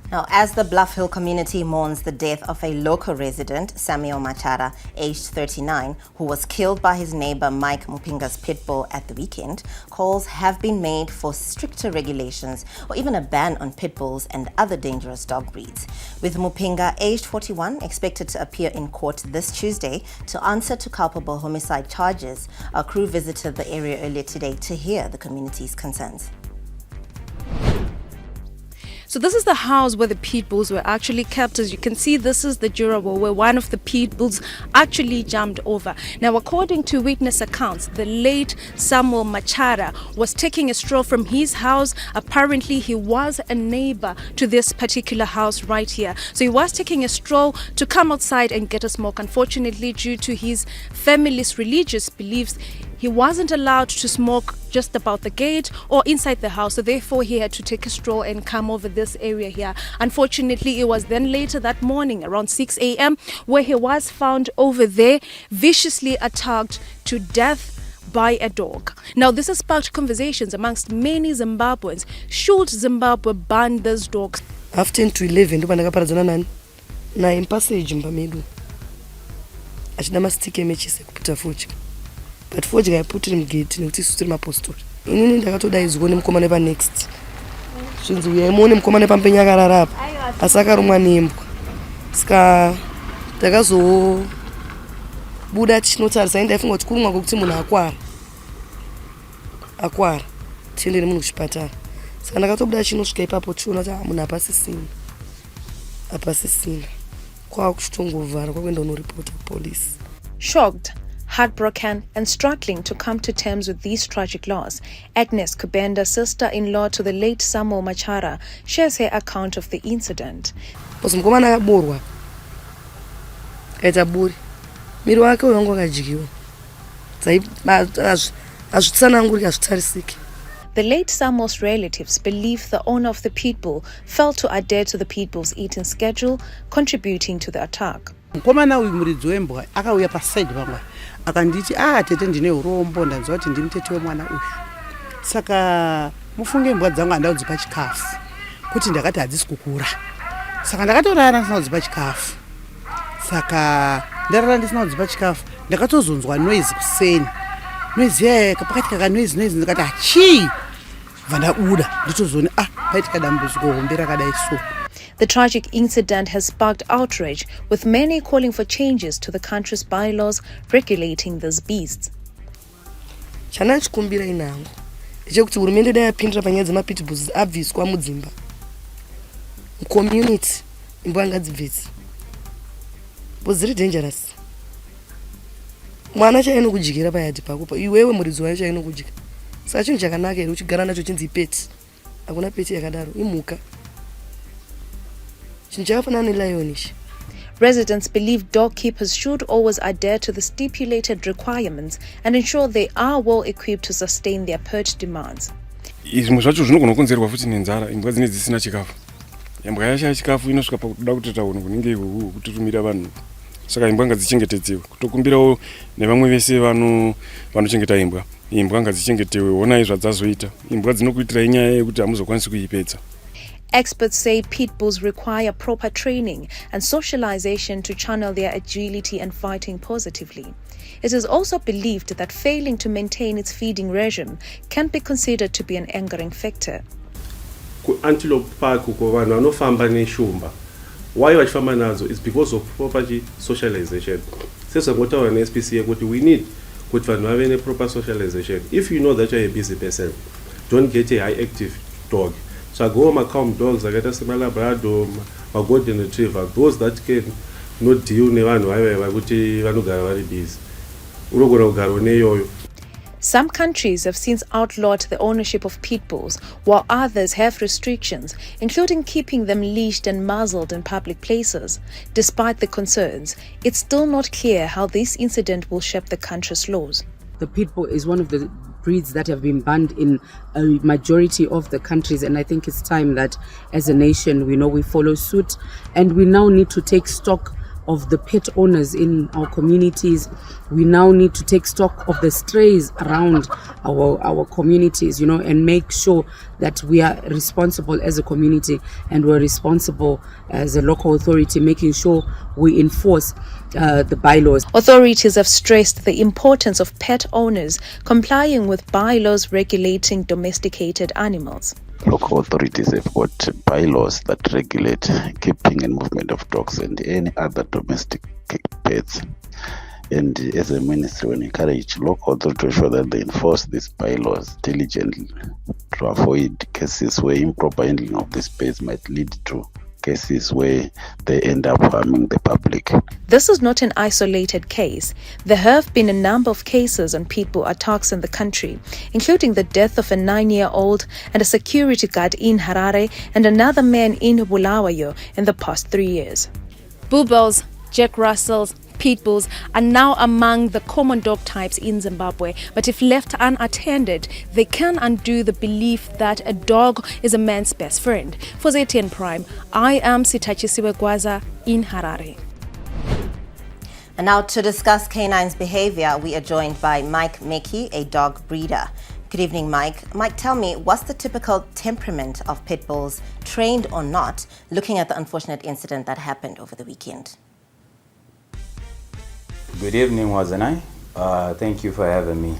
Now, as the Bluff Hill community mourns the death of a local resident, Samuel Machara, aged 39, who was killed by his neighbor Mike Mupinga's pitbull at the weekend, calls have been made for stricter regulations or even a ban on pitbulls and other dangerous dog breeds. With Mupinga, aged 41, expected to appear in court this Tuesday to answer to culpable homicide charges, our crew visited the area earlier today to hear the community's concerns. So this is the house where the pit bulls were actually kept. As you can see, this is the durable where one of the pit bulls actually jumped over. Now, according to witness accounts, the late Samuel Machara was taking a stroll from his house. Apparently, he was a neighbor to this particular house right here. So he was taking a stroll to come outside and get a smoke. Unfortunately, due to his family's religious beliefs, he wasn't allowed to smoke just about the gate or inside the house, so therefore he had to take a stroll and come over this area here. Unfortunately, it was then later that morning around 6 a.m. where he was found over there viciously attacked to death by a dog. Now, this has sparked conversations amongst many Zimbabweans. Should Zimbabwe ban these dogs? After 10 to 11 ndo pandakaparadzana naye passage mbamedu achida masitike mechise kupita fuchi. But fodya yaputire mugate nekuti isu tiri mapostori. Inini ndakatodaidzwa nemukomana panext. Zvinzi uyai muone mukomana pampenya akarara apa. Asi akarumwa nembwa. Saka ndakazobuda tichinotarisa ndaifunga kuti kurumwa kwokuti munhu akwara. Tiende nemunhu kuchipatara. Saka ndakatobuda chinosvika ipapo tichiona kuti munhu hapasisina. Kwakuchitongovhara kwakuenda kunoripota police. Shocked, heartbroken and struggling to come to terms with these tragic loss, Agnes Kubenda, sister-in-law to the late Samuel Machara, shares her account of the incident. Mukomana akaborwa kaita buri miri wake wanga wakajikiwa hazvitsananguriki hazvitarisiki. The late Samuel's relatives believe the owner of the pitbull failed to adhere to the pitbull's eating schedule, contributing to the attack. Mukomana uyu muridzi wembwa akauya paside pamwe akanditi tete ndine urombo ndanzwa kuti ndimi tete wemwana uyu, saka mufunge mbwa dzangu andaudzipa chikafu kuti ndakati hadzisi kukura, saka ndakatorara ndisina kudzipa chikafu. Saka ndarara ndisina kudzipa chikafu ndakatozonzwa noise kuseni, noise pakati kakanoise ndikati chii bva ndabuda nditozoona paitika dambudziko hombe rakadai so. The tragic incident has sparked outrage, with many calling for changes to the country's bylaws regulating these beasts. Chanachikumbira inango ndechekuti hurumende dai yapindira panyaya dzemapitbulls abviswa mudzimba. Community imbwa ngadzibvise. Because very dangerous. Mwana chainokujikira payadi pako iwewe muridzi wacho chainokujika. Saka chinhu chakanaka here uchigara nacho chinzi pet. Hakuna pet yakadaro imhuka. Residents believe dog keepers should always adhere to the stipulated requirements and ensure they are well equipped to sustain their purge demands. Izvi zvacho zvinogona kukonzerwa futi nenzara, imbwa dzinenge dzisina chikafu. Imbwa yashaya chikafu inosvika pakuda kutotaura kunenge kututumira vanhu. Saka imbwa ngadzichengetedzwe, kutokumbirawo nevamwe vese vanochengeta imbwa. Imbwa ngadzichengetewe, onai zvadzazoita. Imbwa dzinokuitira inyaya yekuti hamuzokwanisi kuipedza. Experts say pit bulls require proper training and socialization to channel their agility and fighting positively. It is also believed that failing to maintain its feeding regime can be considered to be an angering factor. Antelope park vanhu vanofamba neshumba. Why vachifamba nadzo is because of proper socialization. Sezvangotaura neSPCA kuti we need kuti vanhu vave neproper socialization. If you know that you are a busy person, don't get a high active dog. So go calm dogs, I get a Labrador, a golden retriever, those that can not deal nevanhu vakuti vanogara vari busy. Urogona kugara neyoyo. Some countries have since outlawed the ownership of pit bulls, while others have restrictions, including keeping them leashed and muzzled in public places. Despite the concerns, it's still not clear how this incident will shape the country's laws. The pit bull is one of the breeds that have been banned in a majority of the countries, and I think it's time that as a nation we follow suit, and we now need to take stock of the pet owners in our communities. We now need to take stock of the strays around our communities, and make sure that we are responsible as a community and we're responsible as a local authority, making sure we enforce the bylaws. Authorities have stressed the importance of pet owners complying with bylaws regulating domesticated animals. Local authorities have got bylaws that regulate keeping and movement of dogs and any other domestic pets. And as a ministry, we encourage local authorities to ensure that they enforce these bylaws diligently to avoid cases where improper handling of these pets might lead to cases where they end up harming the public. This is not an isolated case. There have been a number of cases on pitbull attacks in the country, including the death of a 9-year-old and a security guard in Harare and another man in Bulawayo in the past 3 years. Bulldogs, Jack Russells, pitbulls are now among the common dog types in Zimbabwe, but if left unattended, they can undo the belief that a dog is a man's best friend. For ZTN Prime, I am Sitachisiwe Gwaza in Harare. And now to discuss canines behavior, we are joined by Mike Meki, a dog breeder. Good evening, Mike. Mike, tell me, what's the typical temperament of pit bulls, trained or not, looking at the unfortunate incident that happened over the weekend? Good evening, Wazanai. Thank you for having me.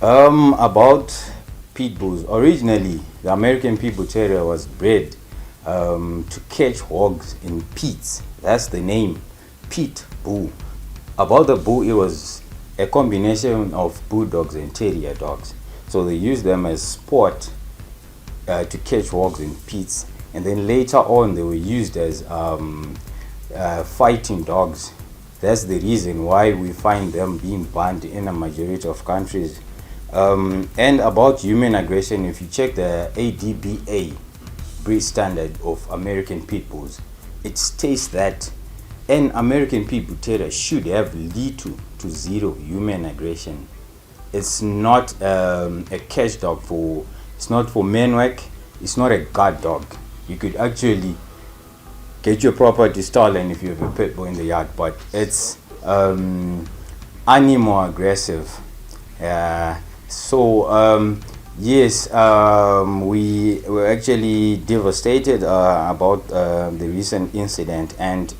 About pit bulls. Originally, the American Pitbull Terrier was bred to catch hogs in pits. That's the name, pit bull. About the bull, it was a combination of bulldogs and terrier dogs. So they used them as sport to catch hogs in pits, and then later on they were used as fighting dogs. That's the reason why we find them being banned in a majority of countries. And about human aggression, if you check the ADBA breed standard of American pit bulls, it states that an American Pitbull Terrier should have little to zero human aggression. It's not a catch dog it's not for men work, it's not a guard dog. You could actually get your property stolen if you have a pit bull in the yard, but it's animal aggressive. Yes, we were actually devastated about the recent incident, and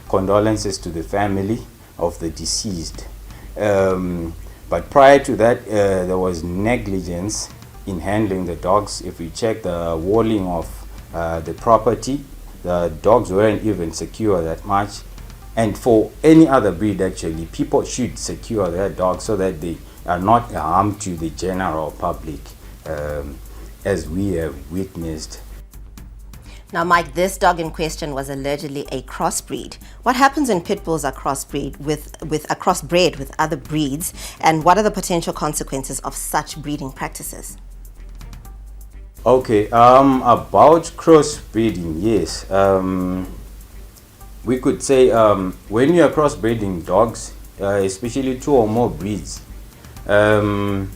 condolences to the family of the deceased. But prior to that, there was negligence in handling the dogs. If we check the walling of the property, the dogs weren't even secure that much. And for any other breed, actually, people should secure their dogs so that they are not a harm to the general public, as we have witnessed. Now, Mike, this dog in question was allegedly a crossbreed. What happens when pit bulls are crossbred with other breeds, and what are the potential consequences of such breeding practices? Okay, about crossbreeding, yes. We could say when you are crossbreeding dogs, especially 2 or more breeds, there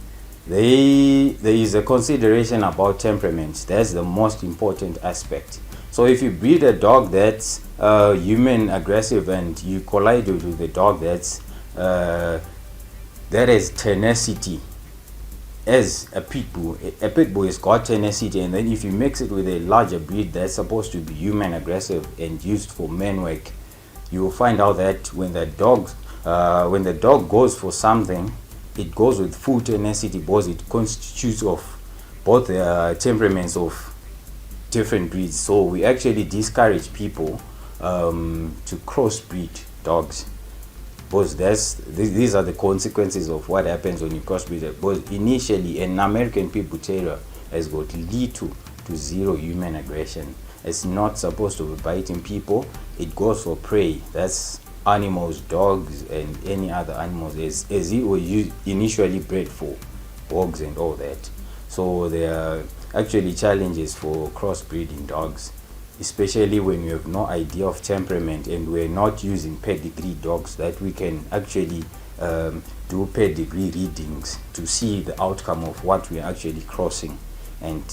is a consideration about temperaments. That's the most important aspect. So if you breed a dog that's human aggressive and you collide with a dog that has tenacity, as a pit bull has got tenacity, and then if you mix it with a larger breed that's supposed to be human aggressive and used for men work, you will find out that when the dog goes for something, it goes with full tenacity because it constitutes of both the temperaments of different breeds. So we actually discourage people to crossbreed dogs, because these are the consequences of what happens when you crossbreed. Because initially, an American Pitbull Terrier has got little to zero human aggression. It's not supposed to be biting people. It goes for prey. That's animals, dogs, and any other animals, as it was initially bred for dogs and all that. So there are actually challenges for crossbreeding dogs, especially when you have no idea of temperament and we're not using pedigree dogs that we can actually do pedigree readings to see the outcome of what we're actually crossing and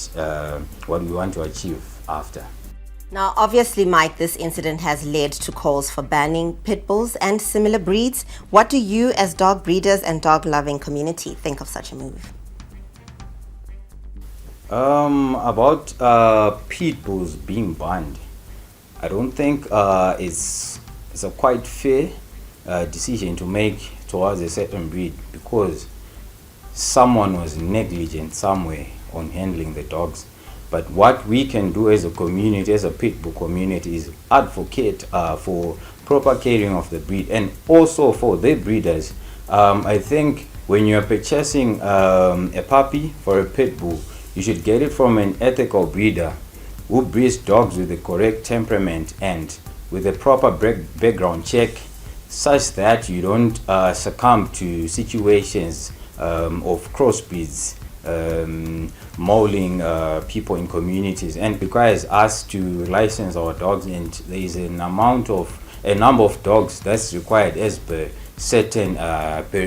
what we want to achieve after. Now, obviously, Mike, this incident has led to calls for banning pit bulls and similar breeds. What do you, as dog breeders and dog-loving community, think of such a move? About pit bulls being banned, I don't think it's a quite fair decision to make towards a certain breed, because someone was negligent somewhere on handling the dogs. But what we can do as a community, as a pit bull community, is advocate for proper caring of the breed, and also for the breeders. I think when you're purchasing a puppy for a pit bull, you should get it from an ethical breeder who breeds dogs with the correct temperament and with a proper background check, such that you don't succumb to situations of crossbreeds, mauling people in communities, and requires us to license our dogs, and there is a number of dogs that's required as per certain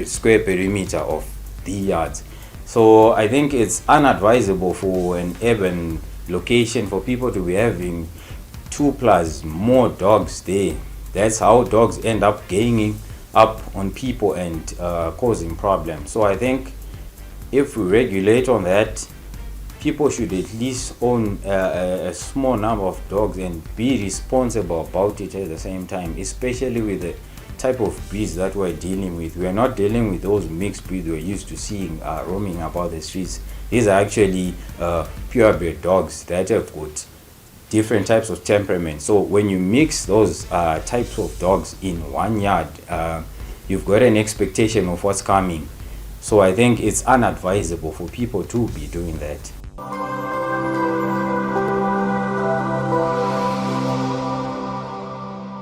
square perimeter of the yards. So I think it's unadvisable for an urban location for people to be having 2+ more dogs there. That's how dogs end up gaining up on people and causing problems. So I think if we regulate on that, people should at least own a small number of dogs and be responsible about it at the same time, especially with the type of breeds that we're dealing with. We're not dealing with those mixed breeds we're used to seeing roaming about the streets. These are actually purebred dogs that have got different types of temperament. So when you mix those types of dogs in one yard, you've got an expectation of what's coming. So I think it's unadvisable for people to be doing that.